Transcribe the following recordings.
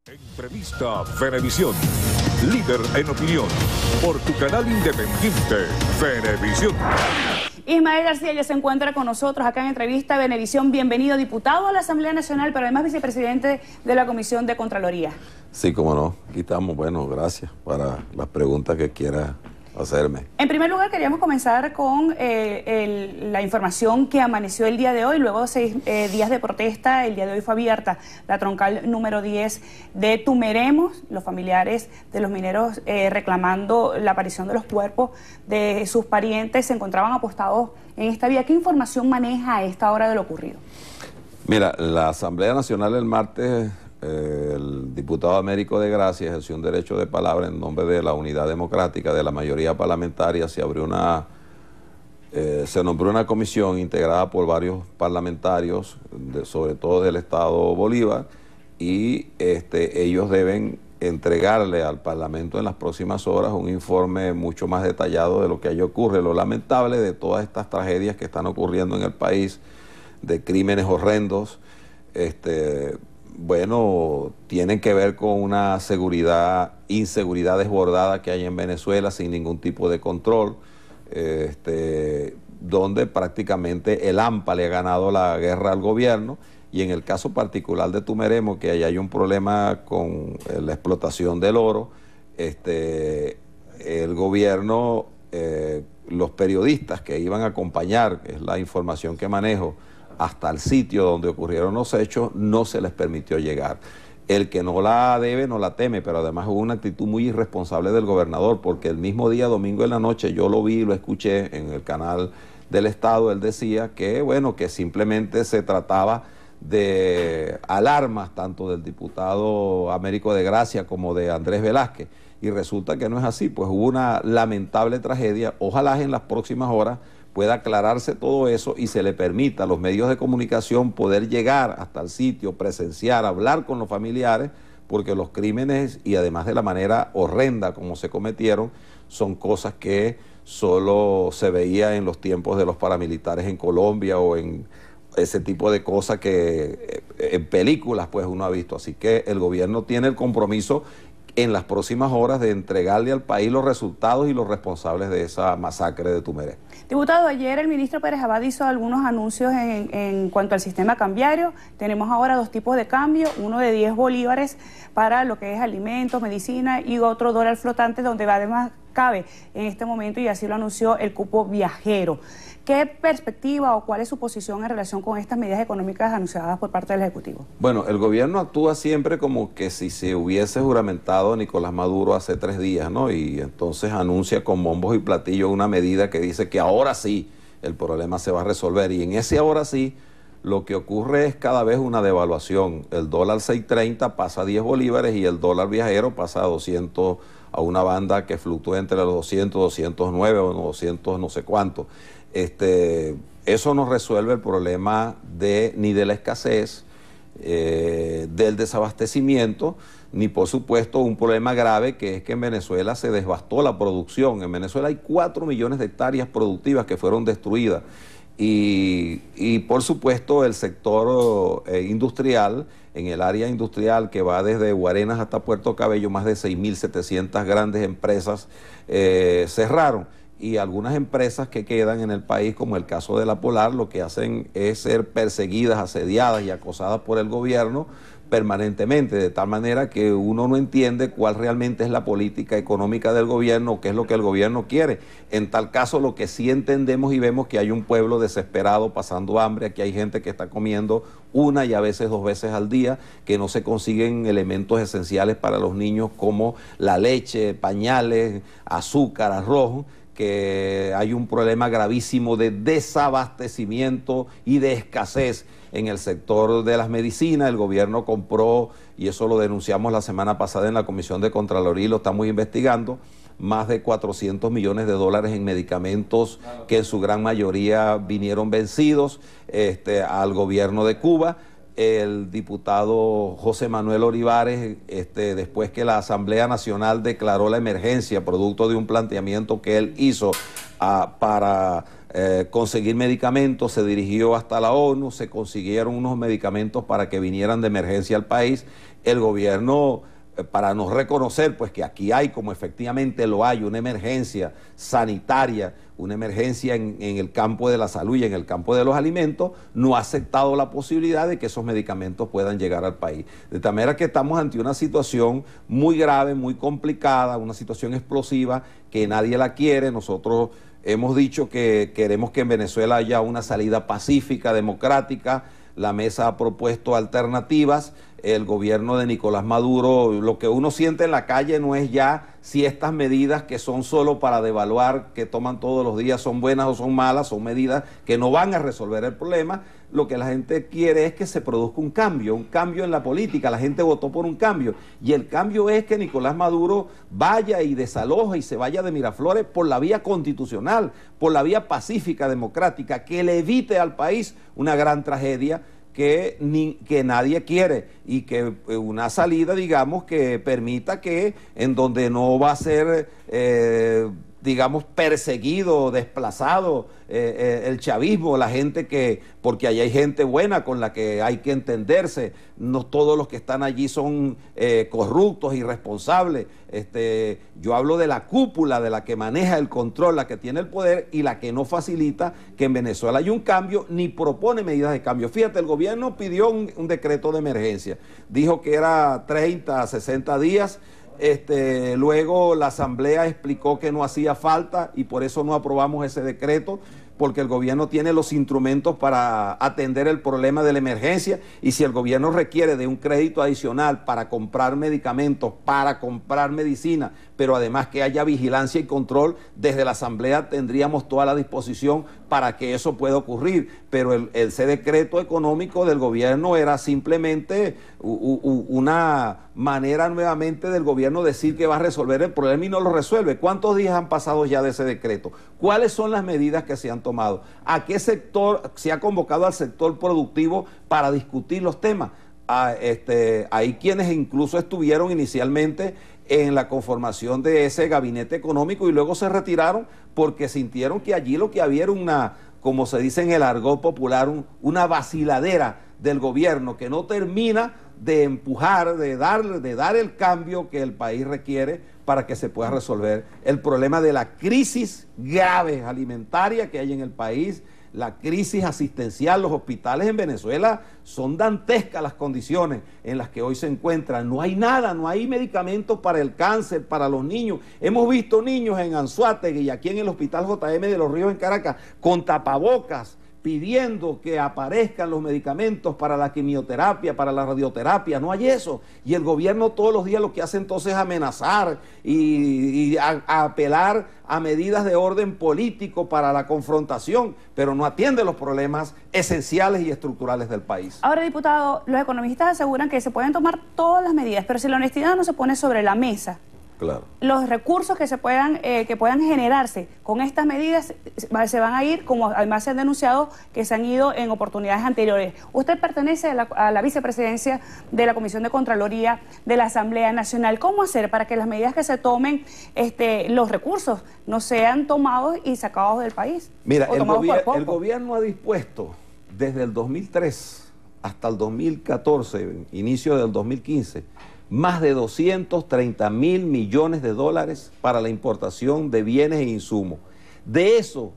Entrevista Venevisión, líder en opinión, por tu canal independiente, Venevisión. Ismael García ya se encuentra con nosotros acá en Entrevista Venevisión. Bienvenido, diputado a la Asamblea Nacional, pero además vicepresidente de la Comisión de Contraloría. Sí, cómo no. Aquí estamos. Bueno, gracias para las preguntas que quiera hacerme. En primer lugar, queríamos comenzar con la información que amaneció el día de hoy. Luego de 6 días de protesta, el día de hoy fue abierta la troncal número 10 de Tumeremos. Los familiares de los mineros reclamando la aparición de los cuerpos de sus parientes se encontraban apostados en esta vía. ¿Qué información maneja a esta hora de lo ocurrido? Mira, la Asamblea Nacional el martes, el diputado Américo de Gracia ejerció un derecho de palabra en nombre de la Unidad Democrática, de la mayoría parlamentaria. Se nombró una comisión integrada por varios parlamentarios, sobre todo del Estado Bolívar, y ellos deben entregarle al Parlamento en las próximas horas un informe mucho más detallado de lo que allí ocurre. Lo lamentable de todas estas tragedias que están ocurriendo en el país, de crímenes horrendos, bueno, tienen que ver con una inseguridad desbordada que hay en Venezuela sin ningún tipo de control, donde prácticamente el AMPA le ha ganado la guerra al gobierno, y en el caso particular de Tumeremo, que ahí hay un problema con la explotación del oro, el gobierno, los periodistas que iban a acompañar, que es la información que manejo, hasta el sitio donde ocurrieron los hechos, no se les permitió llegar. El que no la debe, no la teme, pero además hubo una actitud muy irresponsable del gobernador, porque el mismo día, domingo en la noche, yo lo vi y lo escuché en el canal del Estado. Él decía que, bueno, que simplemente se trataba de alarmas, tanto del diputado Américo de Gracia como de Andrés Velázquez, y resulta que no es así. Pues hubo una lamentable tragedia. Ojalá en las próximas horas pueda aclararse todo eso y se le permita a los medios de comunicación poder llegar hasta el sitio, presenciar, hablar con los familiares, porque los crímenes, y además de la manera horrenda como se cometieron, son cosas que solo se veía en los tiempos de los paramilitares en Colombia, o en ese tipo de cosas que en películas pues uno ha visto. Así que el gobierno tiene el compromiso en las próximas horas de entregarle al país los resultados y los responsables de esa masacre de Tumeré. Diputado, ayer el ministro Pérez Abad hizo algunos anuncios en cuanto al sistema cambiario. Tenemos ahora 2 tipos de cambio, uno de 10 bolívares para lo que es alimentos, medicina, y otro dólar flotante, donde además cabe en este momento, y así lo anunció, el cupo viajero. ¿Qué perspectiva o cuál es su posición en relación con estas medidas económicas anunciadas por parte del Ejecutivo? Bueno, el gobierno actúa siempre como que si se hubiese juramentado Nicolás Maduro hace 3 días, ¿no? Y entonces anuncia con bombos y platillos una medida que dice que ahora sí el problema se va a resolver. Y en ese ahora sí, lo que ocurre es cada vez una devaluación. El dólar 6.30 pasa a 10 bolívares y el dólar viajero pasa a 200, a una banda que fluctúa entre los 200, 209 o 200 no sé cuánto. Eso no resuelve el problema ni de la escasez, del desabastecimiento, ni por supuesto un problema grave, que es que en Venezuela se devastó la producción. En Venezuela hay 4 millones de hectáreas productivas que fueron destruidas, y por supuesto el sector industrial, en el área industrial que va desde Guarenas hasta Puerto Cabello, más de 6.700 grandes empresas cerraron. Y algunas empresas que quedan en el país, como el caso de la Polar, lo que hacen es ser perseguidas, asediadas y acosadas por el gobierno permanentemente, de tal manera que uno no entiende cuál realmente es la política económica del gobierno, qué es lo que el gobierno quiere. En tal caso, lo que sí entendemos y vemos, que hay un pueblo desesperado pasando hambre, aquí hay gente que está comiendo 1 y a veces 2 veces al día, que no se consiguen elementos esenciales para los niños como la leche, pañales, azúcar, arroz, que hay un problema gravísimo de desabastecimiento y de escasez en el sector de las medicinas. El gobierno compró, y eso lo denunciamos la semana pasada en la Comisión de Contraloría y lo estamos investigando, más de 400 millones de dólares en medicamentos que en su gran mayoría vinieron vencidos al gobierno de Cuba. el diputado José Manuel Olivares, después que la Asamblea Nacional declaró la emergencia, producto de un planteamiento que él hizo para conseguir medicamentos, se dirigió hasta la ONU, se consiguieron unos medicamentos para que vinieran de emergencia al país. El gobierno, para no reconocer pues que aquí hay, como efectivamente lo hay, una emergencia sanitaria, una emergencia en el campo de la salud y en el campo de los alimentos, no ha aceptado la posibilidad de que esos medicamentos puedan llegar al país. De tal manera que estamos ante una situación muy grave, muy complicada, una situación explosiva que nadie la quiere. Nosotros hemos dicho que queremos que en Venezuela haya una salida pacífica, democrática. La mesa ha propuesto alternativas. El gobierno de Nicolás Maduro, lo que uno siente en la calle no es ya si estas medidas que son solo para devaluar, que toman todos los días, son buenas o son malas, son medidas que no van a resolver el problema. Lo que la gente quiere es que se produzca un cambio en la política. La gente votó por un cambio y el cambio es que Nicolás Maduro vaya y desaloje y se vaya de Miraflores por la vía constitucional, por la vía pacífica, democrática, que le evite al país una gran tragedia que nadie quiere, y que una salida, digamos, que permita que en donde no va a ser, digamos, perseguido, desplazado el chavismo, la gente que, porque allá hay gente buena con la que hay que entenderse, no todos los que están allí son corruptos, irresponsables. Yo hablo de la cúpula, de la que maneja el control, la que tiene el poder y la que no facilita que en Venezuela haya un cambio ni propone medidas de cambio. Fíjate, el gobierno pidió un decreto de emergencia, dijo que era 30, 60 días. Luego la Asamblea explicó que no hacía falta y por eso no aprobamos ese decreto, porque el gobierno tiene los instrumentos para atender el problema de la emergencia, y si el gobierno requiere de un crédito adicional para comprar medicamentos, para comprar medicina, pero además que haya vigilancia y control, desde la Asamblea tendríamos toda la disposición para que eso pueda ocurrir. Pero ese decreto económico del gobierno era simplemente una manera nuevamente del gobierno decir que va a resolver el problema y no lo resuelve. ¿Cuántos días han pasado ya de ese decreto? ¿Cuáles son las medidas que se han tomado? ¿A qué sector se ha convocado al sector productivo para discutir los temas? Hay quienes incluso estuvieron inicialmente en la conformación de ese gabinete económico y luego se retiraron porque sintieron que allí lo que había era una, como se dice en el argot popular, una vaciladera del gobierno que no termina de empujar, de dar el cambio que el país requiere para que se pueda resolver el problema de la crisis grave alimentaria que hay en el país, la crisis asistencial. Los hospitales en Venezuela son dantescas las condiciones en las que hoy se encuentran. No hay nada, no hay medicamentos para el cáncer, para los niños. Hemos visto niños en Anzoátegui y aquí en el Hospital JM de Los Ríos en Caracas con tapabocas, pidiendo que aparezcan los medicamentos para la quimioterapia, para la radioterapia. No hay eso. Y el gobierno todos los días lo que hace entonces es amenazar y apelar a medidas de orden político para la confrontación, pero no atiende los problemas esenciales y estructurales del país. Ahora, diputado, los economistas aseguran que se pueden tomar todas las medidas, pero si la honestidad no se pone sobre la mesa, claro, los recursos que puedan generarse con estas medidas se van a ir, como además se han denunciado que se han ido en oportunidades anteriores. Usted pertenece a la vicepresidencia de la Comisión de Contraloría de la Asamblea Nacional. ¿Cómo hacer para que las medidas que se tomen, los recursos no sean tomados y sacados del país? Mira, el gobierno ha dispuesto desde el 2003 hasta el 2014, inicio del 2015, más de 230.000 millones de dólares para la importación de bienes e insumos. De eso,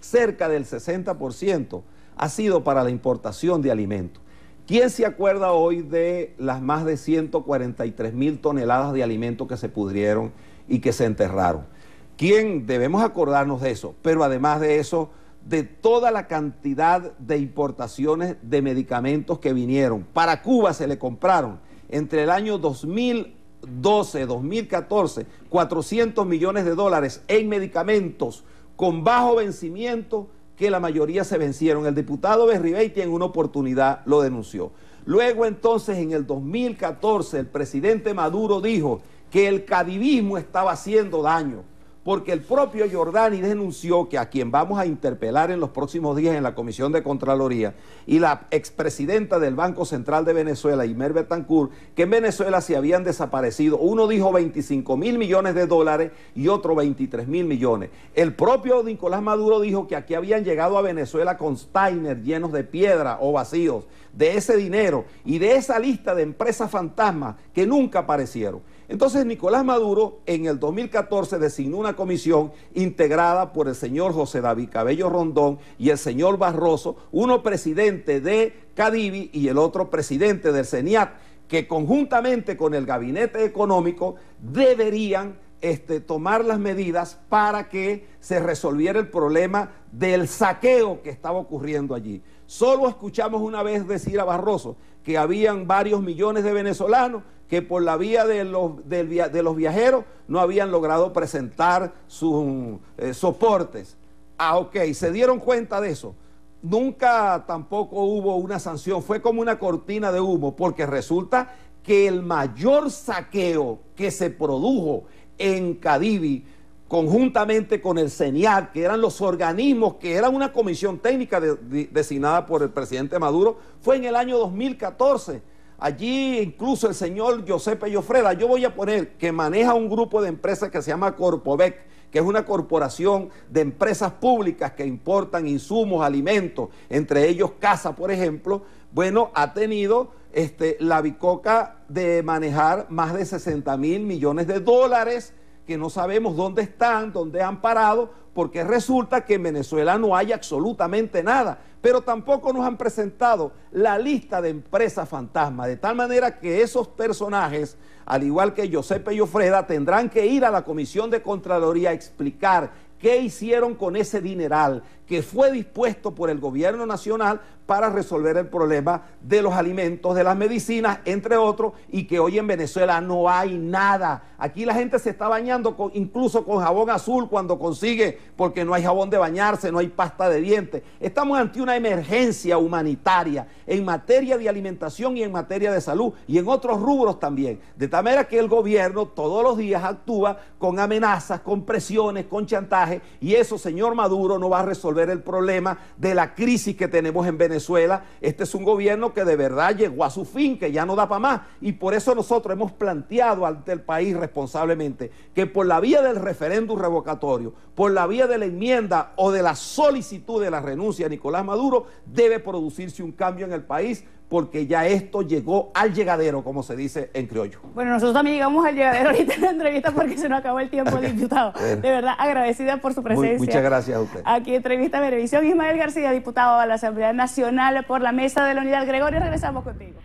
cerca del 60% ha sido para la importación de alimentos. ¿Quién se acuerda hoy de las más de 143.000 toneladas de alimentos que se pudrieron y que se enterraron? ¿Quién? Debemos acordarnos de eso, pero además de eso, de toda la cantidad de importaciones de medicamentos que vinieron. Para Cuba se le compraron entre el año 2012-2014, 400 millones de dólares en medicamentos con bajo vencimiento, que la mayoría se vencieron. El diputado Berribeiti en una oportunidad lo denunció. Luego entonces en el 2014 el presidente Maduro dijo que el cadivismo estaba haciendo daño, porque el propio Giordani denunció que a quien vamos a interpelar en los próximos días en la Comisión de Contraloría y la expresidenta del Banco Central de Venezuela, Imer Betancourt, que en Venezuela se habían desaparecido, uno dijo 25.000 millones de dólares y otro 23.000 millones. El propio Nicolás Maduro dijo que aquí habían llegado a Venezuela containers llenos de piedra o vacíos de ese dinero y de esa lista de empresas fantasmas que nunca aparecieron. Entonces Nicolás Maduro en el 2014 designó una comisión integrada por el señor José David Cabello Rondón y el señor Barroso, uno presidente de Cadivi y el otro presidente del CENIAT, que conjuntamente con el gabinete económico deberían tomar las medidas para que se resolviera el problema del saqueo que estaba ocurriendo allí. Solo escuchamos una vez decir a Barroso que habían varios millones de venezolanos que por la vía de los viajeros no habían logrado presentar sus soportes. Ok, se dieron cuenta de eso. Nunca tampoco hubo una sanción, fue como una cortina de humo, porque resulta que el mayor saqueo que se produjo en Cadivi, conjuntamente con el CENIAT, que eran los organismos, que eran una comisión técnica designada por el presidente Maduro, fue en el año 2014. Allí incluso el señor José Pello Freda, yo voy a poner, que maneja un grupo de empresas que se llama Corpovec, que es una corporación de empresas públicas que importan insumos, alimentos, entre ellos casa, por ejemplo. Bueno, ha tenido la bicoca de manejar más de 60.000 millones de dólares que no sabemos dónde están, dónde han parado, porque resulta que en Venezuela no hay absolutamente nada, pero tampoco nos han presentado la lista de empresas fantasma, de tal manera que esos personajes, al igual que José Pello Freda, tendrán que ir a la Comisión de Contraloría a explicar qué hicieron con ese dineral que fue dispuesto por el gobierno nacional para resolver el problema de los alimentos, de las medicinas, entre otros, y que hoy en Venezuela no hay nada. Aquí la gente se está bañando incluso con jabón azul cuando consigue, porque no hay jabón de bañarse, no hay pasta de dientes. Estamos ante una emergencia humanitaria en materia de alimentación y en materia de salud y en otros rubros también. De tal manera que el gobierno todos los días actúa con amenazas, con presiones, con chantaje, y eso, señor Maduro, no va a resolver el problema de la crisis que tenemos en Venezuela. Este es un gobierno que de verdad llegó a su fin, que ya no da para más, y por eso nosotros hemos planteado ante el país responsablemente que por la vía del referéndum revocatorio, por la vía de la enmienda o de la solicitud de la renuncia de Nicolás Maduro, debe producirse un cambio en el país, porque ya esto llegó al llegadero, como se dice en criollo. Bueno, nosotros también llegamos al llegadero ahorita en la entrevista porque se nos acabó el tiempo, diputado. De verdad, agradecida por su presencia. Muchas gracias a usted. Aquí Entrevista Venevisión. Ismael García, diputado a la Asamblea Nacional por la Mesa de la Unidad. Gregorio, regresamos contigo.